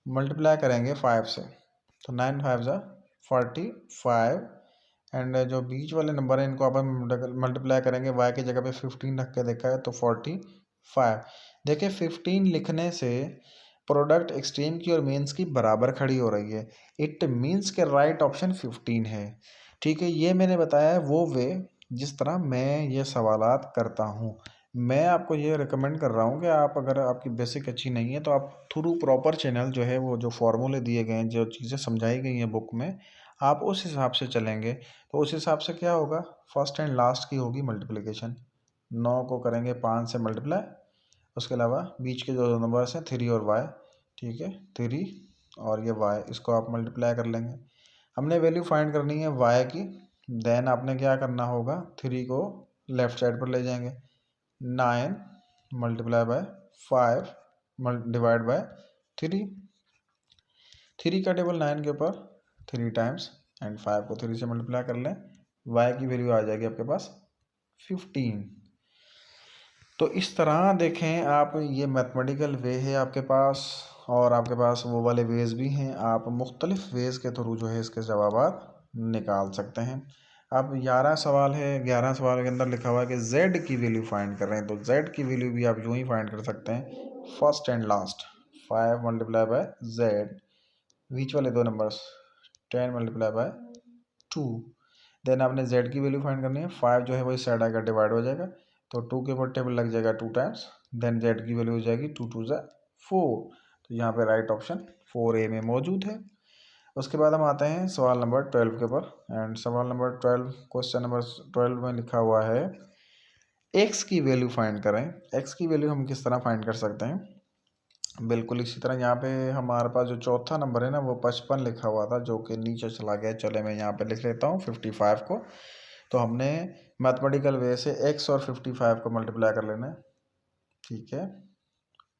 मल्टीप्लाई करेंगे 5 से, तो 9 5 ज़ा 45, एंड जो बीच वाले नंबर हैं इनको अपन मल्टीप्लाई करेंगे, y की जगह पे 15 रख के देखा है तो 45। देखिए 15 लिखने से प्रोडक्ट एक्सट्रीम की और मीन्स की बराबर खड़ी हो रही है, इट मीन्स के राइट ऑप्शन 15 है। ठीक है, ये मैंने बताया है वो वे जिस तरह मैं ये सवालात करता हूँ। मैं आपको ये रिकमेंड कर रहा हूँ कि आप, अगर आपकी बेसिक अच्छी नहीं है तो आप थ्रू प्रॉपर चैनल जो है वो जो फॉर्मूले दिए गए हैं, जो चीज़ें समझाई गई हैं बुक में, आप उस हिसाब से चलेंगे तो उस हिसाब से क्या होगा, फर्स्ट एंड लास्ट की होगी मल्टीप्लिकेशन, 9 को करेंगे 5 से मल्टीप्लाई, उसके अलावा बीच के जो नंबर्स हैं 3 और y, ठीक है, 3 और ये y, इसको आप मल्टीप्लाई कर लेंगे। हमने वैल्यू फाइंड करनी है y की, देन आपने क्या करना होगा, 3 को लेफ्ट साइड पर ले जाएंगे, 9 मल्टीप्लाई बाय 5 डिवाइड बाय 3, 3 का टेबल 9 के ऊपर 3 टाइम्स एंड 5 को 3 से मल्टीप्लाई कर लें, y की वैल्यू आ जाएगी आपके पास 15। तो इस तरह देखें आप, ये मैथमेटिकल वे है आपके पास, और आपके पास वो वाले वेज भी हैं, आप मुख्तलिफ वेज के थ्रू जो है इसके जवाब निकाल सकते हैं। अब 11 सवाल है, 11 सवाल के अंदर लिखा हुआ है कि z की वैल्यू फाइंड कर रहे हैं, तो z की वैल्यू भी आप यूँ ही फाइंड कर सकते हैं, first and last 5 multiply bye z, बीच वाले दो नंबर्स 10 मल्टीप्लाई बाय 2, देन आपने z की वैल्यू फाइंड करनी है, 5 जो है वो इस साइड आकर डिवाइड हो जाएगा, तो 2 के ऊपर टेबल लग जाएगा 2 टाइम्स, देन z की वैल्यू हो जाएगी 2 2 ज़ा 4, तो यहाँ पे राइट ऑप्शन 4A में मौजूद है। उसके बाद हम आते हैं सवाल नंबर 12 के ऊपर, एंड सवाल नंबर 12, क्वेश्चन नंबर 12 में लिखा हुआ है x की वैल्यू फाइंड करें। x की वैल्यू हम किस तरह फाइंड कर सकते हैं, बिल्कुल इसी तरह यहाँ पे हमारे पास जो चौथा नंबर है ना वो 55 लिखा हुआ था, जो कि नीचे चला गया, चले मैं यहाँ पे लिख लेता हूँ 55 को। तो हमने मैथमेटिकल वे से x और 55 को मल्टीप्लाई कर लेना है, ठीक है,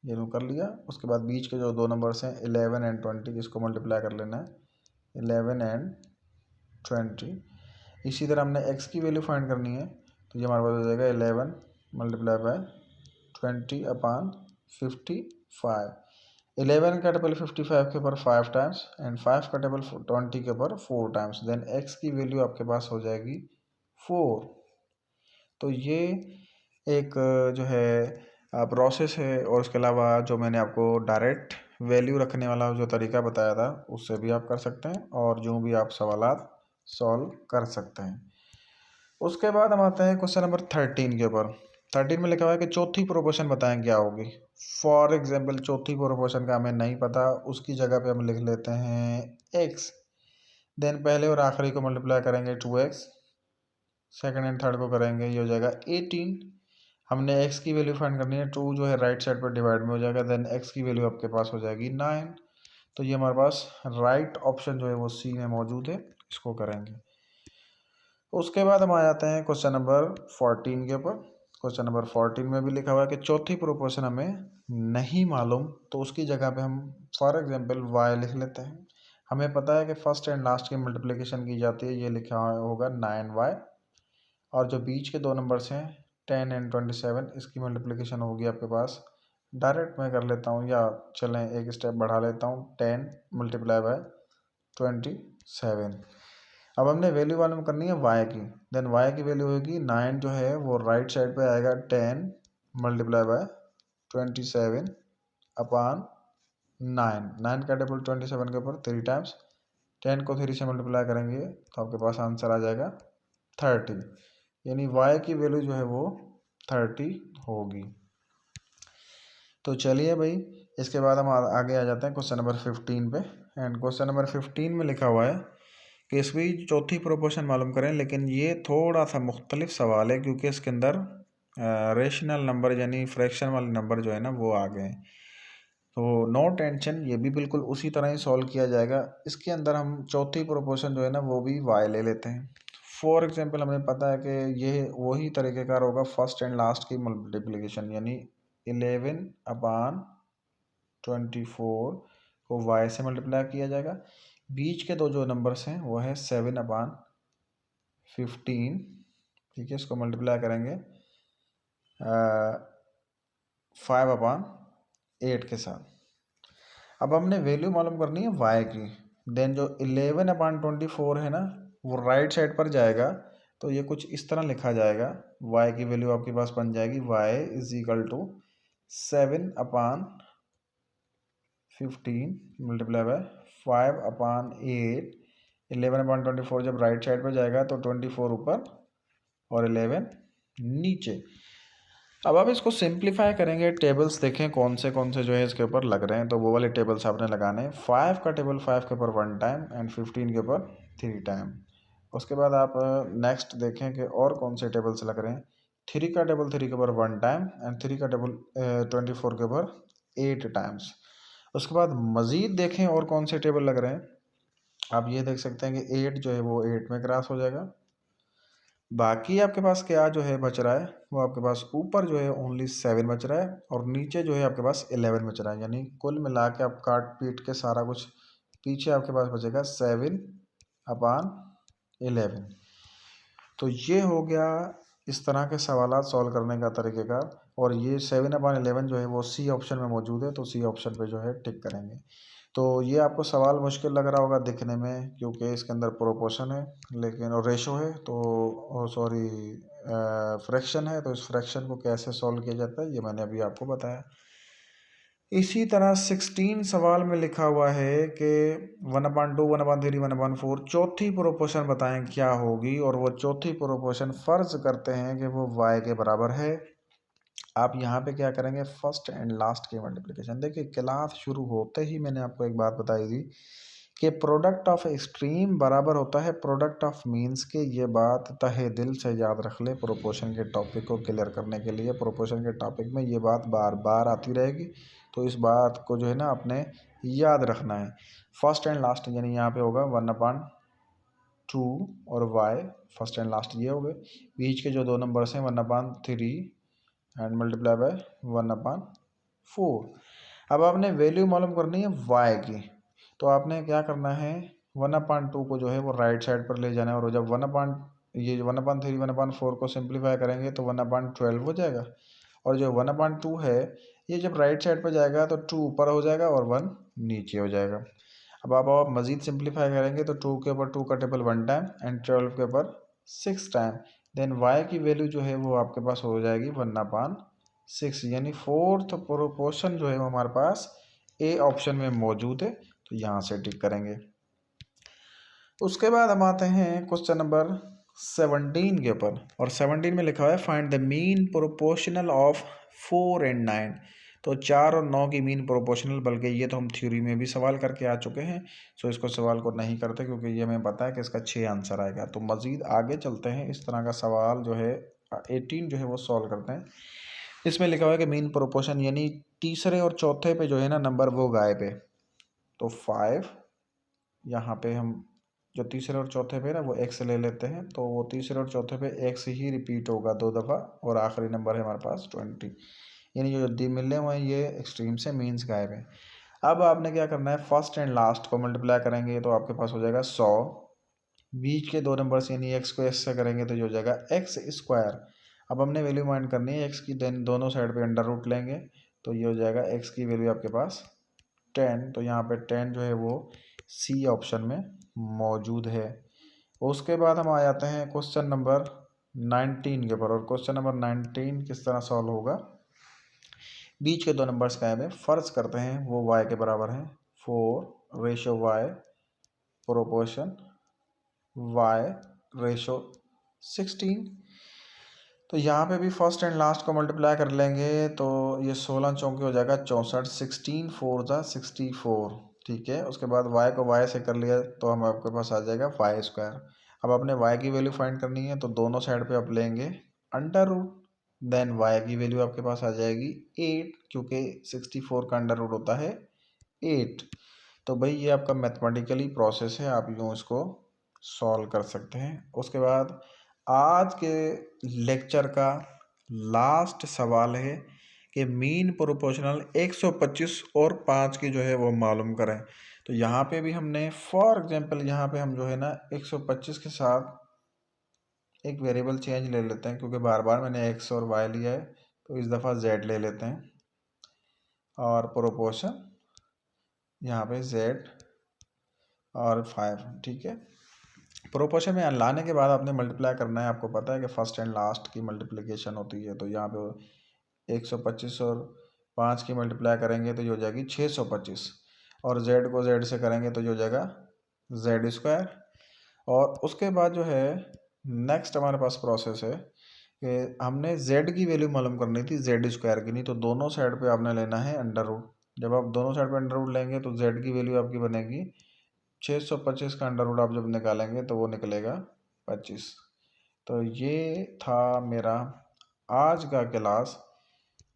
ये नो कर लिया। उसके बाद बीच के जो दो नंबर्स हैं 11 एंड 20, इसको मल्टीप्लाई कर लेना है, 11 एंड 20। इसी तरह हमने x की वैल्यू फाइंड करनी है, तो ये हमारे पास हो जाएगा 11 मल्टीप्लाई बाय 20 अपॉन 55। 11 का टेबल 55 के ऊपर 5 टाइम्स एंड 5 का टेबल 20 के ऊपर 4 टाइम्स, देन x की वैल्यू आपके पास हो जाएगी 4। तो ये एक जो है प्रोसेस है, और उसके अलावा जो मैंने आपको डायरेक्ट वैल्यू रखने वाला जो तरीका बताया था उससे भी आप कर सकते हैं, और जो भी आप सवालात सॉल्व कर सकते हैं। उसके बाद हम आते हैं क्वेश्चन नंबर 13 के ऊपर। 13 में लिखा हुआ है कि चौथी प्रोपोर्शन बताएं क्या होगी। फॉर एग्जाम्पल चौथी प्रोपोर्शन का हमें नहीं पता, उसकी जगह पे हम लिख लेते हैं x, देन पहले और आखिरी को मल्टीप्लाई करेंगे 2x, सेकंड एंड थर्ड को करेंगे, ये हो जाएगा 18। हमने x की वैल्यू फाइंड करनी है, 2 जो है राइट साइड पर डिवाइड में हो जाएगा, देन x की वैल्यू आपके पास हो जाएगी 9। तो ये हमारे पास राइट ऑप्शन जो है वो C में मौजूद है, इसको करेंगे। उसके बाद हम आ जाते हैं क्वेश्चन नंबर 14 के ऊपर। क्वेश्चन नंबर 14 में भी लिखा हुआ है कि चौथी प्रोपोर्शन हमें नहीं मालूम, तो उसकी जगह पे हम फॉर एग्जांपल y लिख लेते हैं। हमें पता है कि फर्स्ट एंड लास्ट की मल्टीप्लिकेशन की जाती है, ये लिखा होगा 9y, और जो बीच के दो नंबर्स हैं 10 एंड 27, इसकी मल्टीप्लिकेशन होगी आपके पास, डायरेक्ट मैं कर लेता हूँ, या चलें एक स्टेप बढ़ा लेता हूँ, 10 मल्टीप्लाई बाय 27। अब हमने वैल्यू मालूम करनी है y की, देन y की वैल्यू होगी 9 जो है वो राइट साइड पे आएगा 10 मल्टीप्लाई बाय 27 अपॉन 9 का टेबल 27 के ऊपर 3 टाइम्स, 10 को 3 से मल्टीप्लाई करेंगे तो आपके पास आंसर आ जाएगा 30, यानी y की वैल्यू जो है वो 30 होगी। तो चलिए भाई, इसके बाद हम आगे आ जाते हैं क्वेश्चन नंबर 15 पे, एंड क्वेश्चन नंबर 15 में लिखा हुआ है कि इसकी चौथी प्रोपोर्शन मालूम करें, लेकिन ये थोड़ा सा मुख्तलिफ सवाल है क्योंकि इसके अंदर रेशनल नंबर यानी फ्रैक्शन वाले नंबर जो है ना वो आ गए, तो नो टेंशन, ये भी बिल्कुल उसी तरह ही सॉल्व किया जाएगा। इसके अंदर हम चौथी प्रोपोर्शन जो है ना वो भी y ले लेते हैं। फॉर एग्जांपल हमें पता है कि ये वही तरीक़ेकार होगा फर्स्ट एंड लास्ट की मल्टीप्लिकेशन, यानी 11 अपॉन 24 को y से मल्टीप्लाई किया जाएगा, बीच के दो जो नंबर्स हैं वो है 7 अपॉन 15, ठीक है, इसको मल्टीप्लाई करेंगे 5 अपॉन 8 के साथ। अब हमने वैल्यू मालूम करनी है y की, देन जो 11 अपॉन 24 है ना वो राइट साइड पर जाएगा, तो ये कुछ इस तरह लिखा जाएगा, y की वैल्यू आपके पास बन जाएगी y is equal to 7 upon 15 multiply by 5 upon 8, 11 upon 24 जब राइट साइड पर जाएगा तो 24 ऊपर और 11 नीचे। अब आप इसको सिंप्लीफाई करेंगे, टेबल्स देखें कौन से जो है इसके ऊपर लग रहे हैं, तो वो वाले टेबल्स आपने लगाने हैं। 5 का टेबल 5 के ऊपर 1 टाइम एंड 15 के ऊपर 3 टाइम। उसके बाद आप नेक्स्ट देखें कि और कौन से टेबल्स लग रहे हैं। 3 का टेबल 3 के ऊपर 1 टाइम एंड 3 का टेबल 24 के ऊपर 8 टाइम्स। उसके बाद मज़ीद देखें और कौन से टेबल लग रहे हैं। आप ये देख सकते हैं कि 8 जो है वो 8 में क्रॉस हो जाएगा। बाकी आपके पास क्या जो है बच रहा है, वो आपके पास ऊपर जो है ओनली 7 बच रहा है और नीचे जो है आपके पास 11 बच रहा है। यानी कुल मिला के आप काट पीट के सारा कुछ पीछे आपके पास बचेगा 7/11। तो ये हो गया इस तरह के सवालात सॉल्व करने का तरीक़ेका। और ये 7/11 जो है वो सी ऑप्शन में मौजूद है, तो सी ऑप्शन पे जो है टिक करेंगे। तो ये आपको सवाल मुश्किल लग रहा होगा दिखने में, क्योंकि इसके अंदर प्रोपोर्शन है लेकिन और रेशो है, तो सॉरी फ्रैक्शन है। तो इस फ्रैक्शन को कैसे सॉल्व किया जाता है ये मैंने अभी आपको बताया। इसी तरह 16 सवाल में लिखा हुआ है कि 1/2, 1/3, 1/4 चौथी प्रोपोर्शन बताएं क्या होगी। और वो चौथी प्रोपोर्शन फ़र्ज़ करते हैं कि वो y के बराबर है। आप यहाँ पे क्या करेंगे, फर्स्ट एंड लास्ट की मल्टीप्लिकेशन। देखिए क्लास शुरू होते ही मैंने आपको एक बात बताई थी कि प्रोडक्ट ऑफ एक्सट्रीम बराबर होता है प्रोडक्ट ऑफ मीन्स के। ये बात तहे दिल से याद रख ले प्रोपोर्शन के टॉपिक को क्लियर करने के लिए। प्रोपोर्शन के टॉपिक में ये बात बार बार आती रहेगी, तो इस बात को जो है ना आपने याद रखना है। फर्स्ट एंड लास्ट यानी यहाँ पे होगा 1/2 और y फर्स्ट एंड लास्ट ये हो गए। बीच के जो दो नंबर्स हैं 1/3 एंड मल्टीप्लाई बाय 1/4। अब आपने वैल्यू मालूम करनी है y की, तो आपने क्या करना है 1/2 को जो है वो राइट साइड पर ले जाना है। और जब 1/3 1/4 को सिंप्लीफाई करेंगे तो 1/12 हो जाएगा। और जो 1/2 है ये जब राइट साइड पर जाएगा तो 2 ऊपर हो जाएगा और 1 नीचे हो जाएगा। अब आप मज़ीद सिंप्लीफाई करेंगे तो 2 के ऊपर 2 का टेबल 1 टाइम एंड 12 के ऊपर 6 टाइम। देन y की वैल्यू जो है वो आपके पास हो जाएगी 1/6। यानी फोर्थ प्रोपोर्शन जो है वो हमारे पास ए ऑप्शन में मौजूद है, तो यहाँ से टिक करेंगे। उसके बाद हम आते हैं क्वेश्चन नंबर 17 के ऊपर। और 17 में लिखा हुआ है find the mean proportional of 4 and 9। तो 4 और 9 की मीन प्रोपोर्शनल, बल्कि ये तो हम थ्योरी में भी सवाल करके आ चुके हैं, सो इसको सवाल को नहीं करते क्योंकि ये हमें पता है कि इसका 6 आंसर आएगा। तो मज़ीद आगे चलते हैं, इस तरह का सवाल जो है 18 जो है वो सॉल्व करते हैं। इसमें लिखा हुआ है कि मीन प्रोपोर्शन यानी तीसरे और चौथे पे जो है ना नंबर वो गायब है। तो 5 यहाँ पे हम जो तीसरे और चौथे पे ना वो x ले लेते हैं, तो वो तीसरे और चौथे पे x ही रिपीट होगा 2 दफ़ा। और आखिरी नंबर है हमारे पास 20। यानी जो जल्दी मिलने हुए हैं ये एक्सट्रीम से मीन्स गायब है। अब आपने क्या करना है, फर्स्ट एंड लास्ट को मल्टीप्लाई करेंगे तो आपके पास हो जाएगा 100। बीच के दो नंबर्स यानी x को s से करेंगे तो ये हो जाएगा x²। अब हमने वैल्यू माइंड करनी है x की, देन दोनों साइड पे अंडर रूट लेंगे तो ये हो जाएगा x की वैल्यू आपके पास 10। तो यहाँ पे 10 जो है वो सी ऑप्शन में मौजूद है। उसके बाद हम आ जाते हैं क्वेश्चन नंबर 19 के ऊपर। और क्वेश्चन नंबर 19 किस तरह सॉल्व होगा, बीच के दो नंबर्स का है फ़र्ज करते हैं वो y के बराबर हैं। 4/y proportion y/16। तो यहाँ पे भी फर्स्ट एंड लास्ट को मल्टीप्लाई कर लेंगे तो ये 16 चौके हो जाएगा 64। 16 4 ज़ा 64, ठीक है। उसके बाद y को y से कर लिया तो हम आपके पास आ जाएगा y²। अब आपने y की वैल्यू फाइंड करनी है तो दोनों साइड पे आप लेंगे अंडर रूट, देन y की वैल्यू आपके पास आ जाएगी 8, क्योंकि 64 का अंडर रूट होता है 8। तो भाई ये आपका मैथमेटिकली प्रोसेस है, आप यूँ इसको सॉल्व कर सकते हैं। उसके बाद आज के लेक्चर का लास्ट सवाल है कि मीन प्रोपोर्शनल 125 और 5 की जो है वो मालूम करें। तो यहाँ पे भी हमने फॉर एग्जांपल यहाँ पे हम जो है ना 125 के साथ एक वेरिएबल चेंज ले लेते हैं, क्योंकि बार बार मैंने x और y लिया है तो इस दफ़ा z ले लेते हैं। और प्रोपोर्शन यहाँ पे z और 5, ठीक है। प्रोपोर्शन में लाने के बाद आपने मल्टीप्लाई करना है। आपको पता है कि फर्स्ट एंड लास्ट की मल्टीप्लिकेशन होती है। तो यहाँ पे 125 और 5 की मल्टीप्लाई करेंगे तो ये हो जाएगी 625। और z को z से करेंगे तो ये हो जाएगा z²। और उसके बाद जो है नेक्स्ट हमारे पास प्रोसेस है कि हमने z की वैल्यू मालूम करनी थी z² की, नहीं तो दोनों साइड पे आपने लेना है अंडर रूट। जब आप दोनों साइड पे अंडर रूट लेंगे तो z की वैल्यू आपकी बनेगी 625 का अंडर रूट आप जब निकालेंगे तो वो निकलेगा 25। तो ये था मेरा आज का क्लास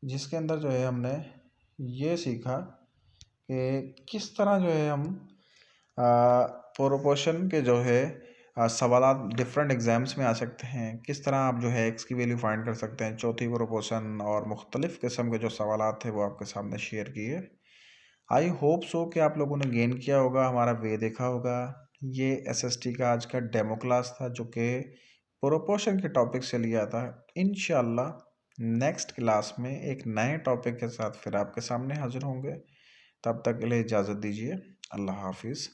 जिसके अंदर जो है हमने ये सीखा कि किस तरह जो है हम प्रोपोर्शन के जो है सवालात डिफरेंट एग्ज़ाम्स में आ सकते हैं, किस तरह आप जो है एक्स की वैल्यू फाइंड कर सकते हैं, चौथी प्रोपोर्शन और मुख्तलिफ़ किस्म के जो सवालात थे वो आपके सामने शेयर किए। आई होप सो कि आप लोगों ने गेन किया होगा, हमारा वे देखा होगा। ये एसएसटी का आज का डेमो क्लास था जो कि प्रोपोर्शन के टॉपिक से लिया था। इंशाल्लाह नेक्स्ट क्लास में एक नए टॉपिक के साथ फिर आपके सामने हाजिर होंगे। तब तक के लिए इजाज़त दीजिए। अल्लाह हाफिज़।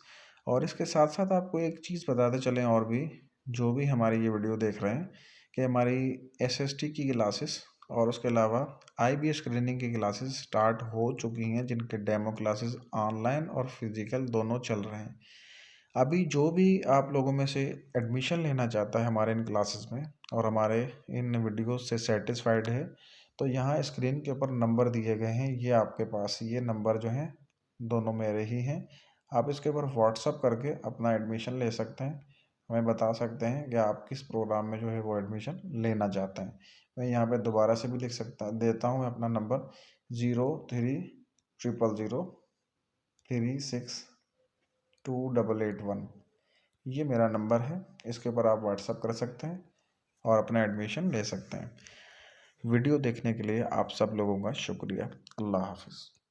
और इसके साथ साथ आपको एक चीज़ बताते चलें, और भी जो भी हमारी ये वीडियो देख रहे हैं, कि हमारी एसएसटी की क्लासेस और उसके अलावा आईबीएस स्क्रीनिंग की क्लासेस स्टार्ट हो चुकी हैं, जिनके डेमो क्लासेस ऑनलाइन और फिज़िकल दोनों चल रहे हैं। अभी जो भी आप लोगों में से एडमिशन लेना चाहता है हमारे इन क्लासेस में और हमारे इन वीडियोस से सेटिस्फाइड है, तो यहाँ स्क्रीन के ऊपर नंबर दिए गए हैं, ये आपके पास ये नंबर जो हैं दोनों मेरे ही हैं। आप इसके ऊपर व्हाट्सअप करके अपना एडमिशन ले सकते हैं, हमें बता सकते हैं कि आप किस प्रोग्राम में जो है वो एडमिशन लेना चाहते हैं। मैं यहाँ पे दोबारा से भी लिख सकता देता हूँ अपना नंबर 0300362881। ये मेरा नंबर है, इसके ऊपर आप व्हाट्सअप कर सकते हैं और अपना एडमिशन ले सकते हैं। वीडियो देखने के लिए आप सब लोगों का शुक्रिया। अल्लाह हाफिज़।